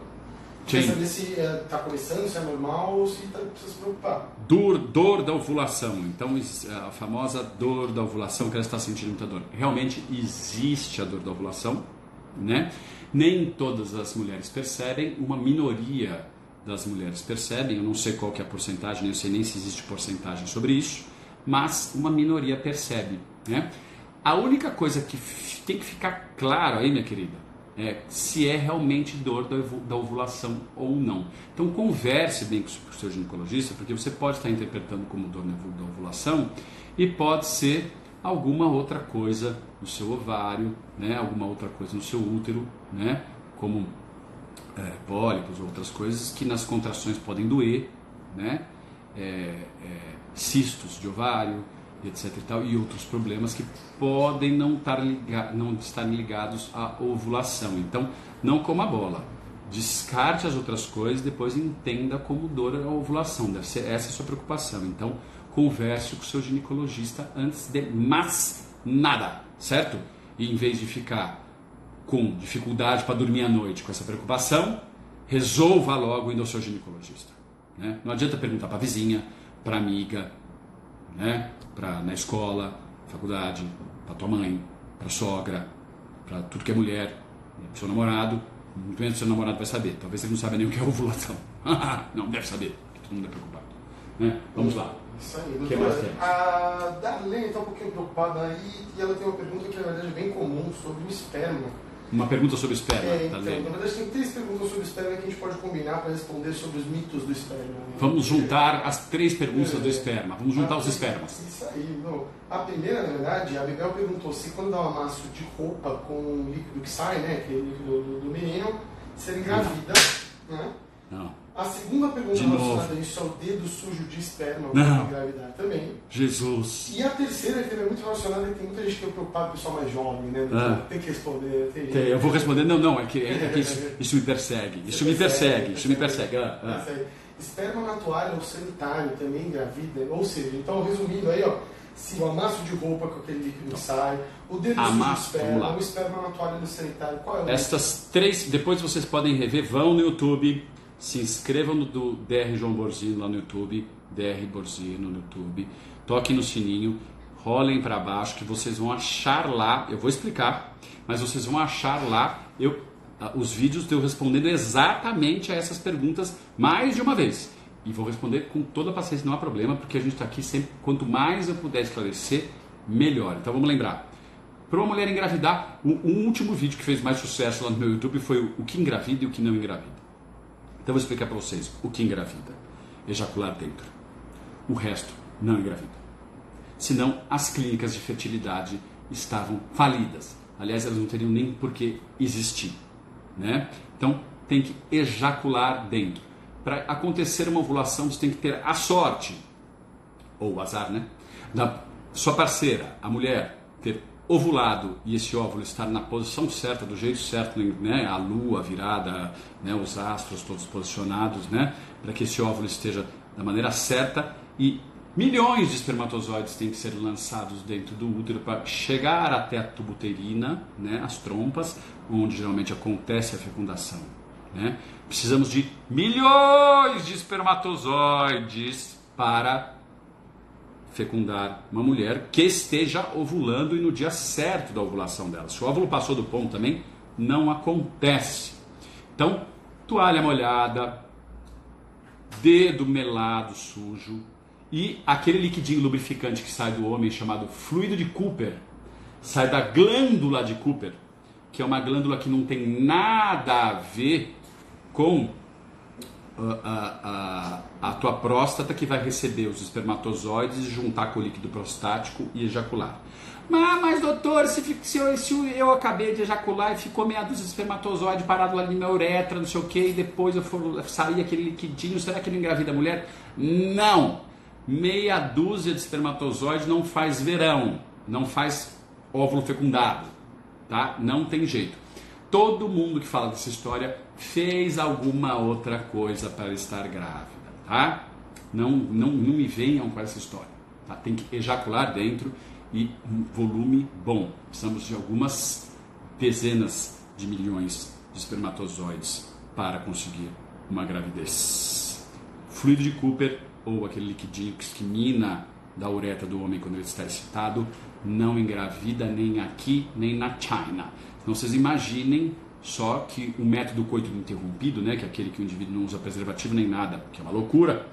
Quer saber se está começando, se é normal ou se precisa se preocupar. Dor da ovulação. Então, a famosa dor da ovulação, que ela está sentindo muita dor. Realmente existe a dor da ovulação, né? Nem todas as mulheres percebem, uma minoria das mulheres percebem. Eu não sei qual que é a porcentagem, eu sei nem se existe porcentagem sobre isso, mas uma minoria percebe, né? A única coisa que tem que ficar claro aí, minha querida, se é realmente dor da ovulação ou não. Então converse bem com o seu ginecologista, porque você pode estar interpretando como dor da ovulação e pode ser alguma outra coisa no seu ovário, né? Alguma outra coisa no seu útero, né? Como pólipos ou outras coisas que nas contrações podem doer, né? Cistos de ovário, etc e tal, e outros problemas que podem não estar ligados à ovulação. Então, não coma bola. Descarte as outras coisas, depois entenda como dor a ovulação. Deve ser essa a sua preocupação. Então, converse com o seu ginecologista antes de mais nada, certo? E em vez de ficar com dificuldade para dormir à noite com essa preocupação, resolva logo indo ao seu ginecologista, né? Não adianta perguntar para a vizinha, para a amiga, né? Na escola, faculdade, para tua mãe, para sogra, para tudo que é mulher, pro seu namorado. Muito menos o seu namorado vai saber. Talvez ele não saiba nem o que é ovulação. Não, deve saber, porque todo mundo é preocupado, né? Vamos lá. Isso aí, que mais temos? A Darlene está um pouquinho preocupada aí e ela tem uma pergunta que na verdade é bem comum sobre o esperma. Uma pergunta sobre esperma, então, na verdade tem 3 perguntas sobre esperma que a gente pode combinar para responder sobre os mitos do esperma. Vamos juntar as 3 perguntas do esperma. Vamos juntar os espermas. Isso aí. A primeira, na verdade, a Bebel perguntou se quando dá um amasso de roupa com o líquido que sai, né, que é o líquido do menino, se ele engravida, né? Não. A segunda pergunta De relacionada novo. a isso é o dedo sujo de esperma Não. para engravidar também. Jesus. E a terceira, que é muito relacionada, tem muita gente que é preocupada com o pessoal mais jovem, né? Tem que responder. Eu vou responder, não, é que isso me persegue. Isso me persegue. Esperma na toalha ou sanitário também engravida, ou seja, então resumindo aí, ó, se o amasso de roupa com aquele líquido que sai, o dedo sujo de esperma, o esperma na toalha no sanitário, qual é o Estas três, depois vocês podem rever, vão no YouTube, se inscrevam no do DR João Borzino lá no YouTube, DR Borzino no YouTube, toquem no sininho, rolem para baixo que vocês vão achar lá, eu vou explicar, mas vocês vão achar lá os vídeos de eu respondendo exatamente a essas perguntas mais de uma vez. E vou responder com toda a paciência, não há problema, porque a gente está aqui sempre, quanto mais eu puder esclarecer, melhor. Então vamos lembrar. Para uma mulher engravidar, o último vídeo que fez mais sucesso lá no meu YouTube foi o que engravida e o que não engravida. Então eu vou explicar para vocês o que engravida. Ejacular dentro. O resto não engravida. Senão as clínicas de fertilidade estavam falidas. Aliás, elas não teriam nem por que existir. Né? Então tem que ejacular dentro. Para acontecer uma ovulação, você tem que ter a sorte, ou o azar, né? Da sua parceira, a mulher, ter ovulado e esse óvulo estar na posição certa, do jeito certo, né? A lua virada, né? Os astros todos posicionados, né? Para que esse óvulo esteja da maneira certa e milhões de espermatozoides têm que ser lançados dentro do útero para chegar até a tuba uterina, né? As trompas, onde geralmente acontece a fecundação. Né? Precisamos de milhões de espermatozoides para fecundar uma mulher que esteja ovulando e no dia certo da ovulação dela. Se o óvulo passou do ponto também, não acontece. Então, toalha molhada, dedo melado sujo e aquele liquidinho lubrificante que sai do homem chamado fluido de Cooper, sai da glândula de Cooper, que é uma glândula que não tem nada a ver com a tua próstata, que vai receber os espermatozoides e juntar com o líquido prostático e ejacular. Mas doutor, se eu acabei de ejacular e ficou meia dúzia de espermatozoide parado lá na minha uretra, não sei o que, e depois eu saí aquele liquidinho, será que não engravida a mulher? Não! Meia dúzia de espermatozoide não faz verão, não faz óvulo fecundado, tá? Não tem jeito. Todo mundo que fala dessa história fez alguma outra coisa para estar grávida, tá? Não me venham com essa história, tá? Tem que ejacular dentro e um volume bom. Precisamos de algumas dezenas de milhões de espermatozoides para conseguir uma gravidez. Fluido de Cooper, ou aquele liquidinho que mina da uretra do homem quando ele está excitado, não engravida nem aqui nem na China. Então vocês imaginem só que o método coito interrompido, né, que é aquele que o indivíduo não usa preservativo nem nada, que é uma loucura,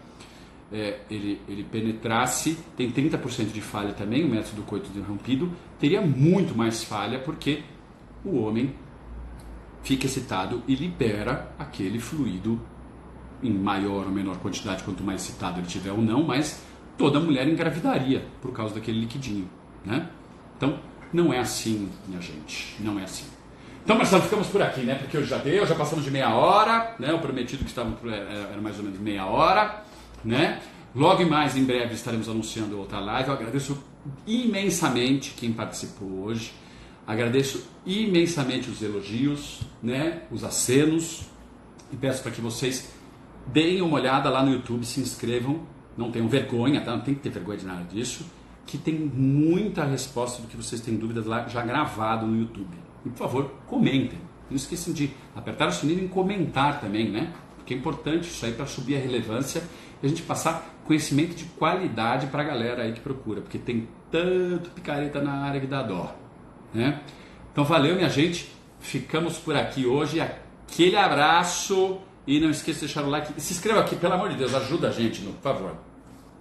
ele penetrasse, tem 30% de falha também, o método coito interrompido, teria muito mais falha porque o homem fica excitado e libera aquele fluido em maior ou menor quantidade, quanto mais excitado ele tiver ou não, mas toda mulher engravidaria por causa daquele liquidinho, né? Então, não é assim, minha gente, não é assim. Então, Marcelo, ficamos por aqui, né? Porque hoje já passamos de meia hora, né? O prometido que estava era mais ou menos meia hora, né? Logo e mais, em breve, estaremos anunciando outra live. Eu agradeço imensamente quem participou hoje. Agradeço imensamente os elogios, né? Os acenos. E peço para que vocês deem uma olhada lá no YouTube, se inscrevam. Não tenham vergonha, tá? Não tem que ter vergonha de nada disso. Que tem muita resposta do que vocês têm dúvidas lá já gravado no YouTube. E, por favor, comentem. Não esqueçam de apertar o sininho e comentar também, né? Porque é importante isso aí para subir a relevância e a gente passar conhecimento de qualidade para a galera aí que procura. Porque tem tanto picareta na área que dá dó, né? Então, valeu, minha gente. Ficamos por aqui hoje. Aquele abraço. E não esqueça de deixar o like. Se inscreva aqui, pelo amor de Deus. Ajuda a gente, por favor,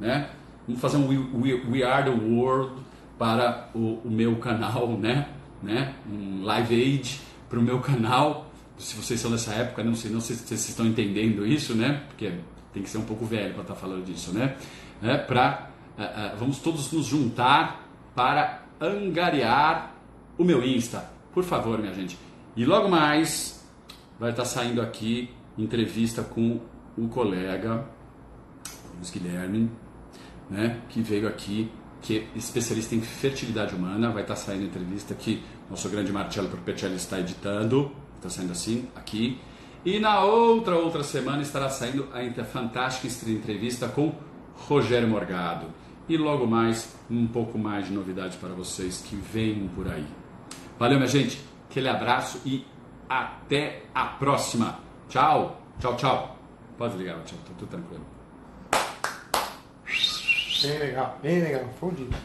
né? Vamos fazer um We Are The World para o meu canal, né? Um Live Aid para o meu canal. Se vocês são dessa época, não sei se vocês estão entendendo isso, né? Porque tem que ser um pouco velho para estar falando disso, né? Vamos todos nos juntar para angariar o meu Insta. Por favor, minha gente. E logo mais vai estar saindo aqui entrevista com o colega Luiz Guilherme, né, que veio aqui, que é especialista em fertilidade humana. Vai estar saindo a entrevista que nosso grande Marcello Propecelli está editando, está saindo assim, aqui. E na outra semana estará saindo a fantástica entrevista com Rogério Morgado. E logo mais, um pouco mais de novidade para vocês que venham por aí. Valeu, minha gente. Aquele abraço e até a próxima. Tchau, tchau, tchau. Pode ligar, tchau, tô tudo tranquilo. Bem legal, fudido.